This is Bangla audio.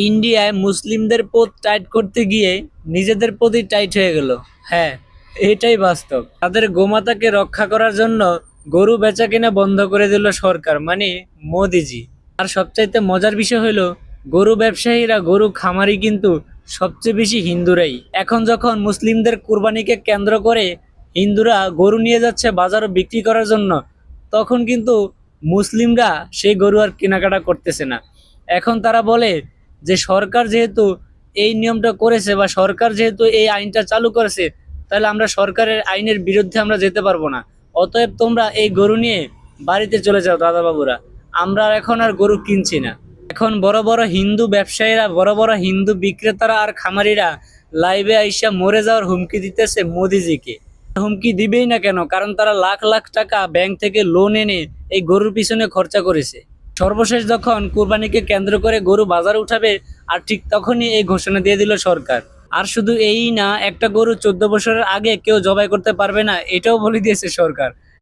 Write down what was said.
ইন্ডিয়ায় মুসলিমদের পথ টাইট করতে গিয়ে নিজেদের পথই টাইট হয়ে গেল। হ্যাঁ, এটাই বাস্তব। তাদের গোমাতাকে রক্ষা করার জন্য গরু বেচা কিনা বন্ধ করে দিল সরকার, মানে মোদিজি। আর সবচাইতে মজার বিষয় হলো, গরু ব্যবসায়ীরা, গরু খামারি কিন্তু সবচেয়ে বেশি হিন্দুরাই। এখন যখন মুসলিমদের কুরবানিকে কেন্দ্র করে হিন্দুরা গরু নিয়ে যাচ্ছে বাজারে বিক্রি করার জন্য, তখন কিন্তু মুসলিমরা সেই গরু আর কেনাকাটা করতেছে না। এখন তারা বলে যে সরকার যেহেতু এই নিয়মটা করেছে বা সরকার যেহেতু এই আইনটা চালু করেছে, তাহলে আমরা সরকারের আইনের বিরুদ্ধে আমরা যেতে পারবো না। অতএব তোমরা এই গরু নিয়ে বাড়িতে চলে যাও দাদা বাবুরা, আমরা এখন আর গরু কিনছি না। এখন বড় বড় হিন্দু ব্যবসায়ীরা, বড় বড় হিন্দু বিক্রেতারা আর খামারিরা লাইভে আইসা মরে যাওয়ার হুমকি দিতেছে মোদিজিকে। হুমকি দিবেই না কেন? কারণ তারা লাখ লাখ টাকা ব্যাংক থেকে লোন এনে এই গরুর পিছনে খরচা করেছে। সর্বশেষ যখন কুরবানিকে কেন্দ্র করে গরু বাজারে উঠাবে, আর ঠিক তখনই এই ঘোষণা দিয়ে দিল সরকার। আর শুধু এই না, একটা গরু 14 বছরের আগে কেউ জবাই করতে পারবে না, এটাও বলে দিয়েছে সরকার।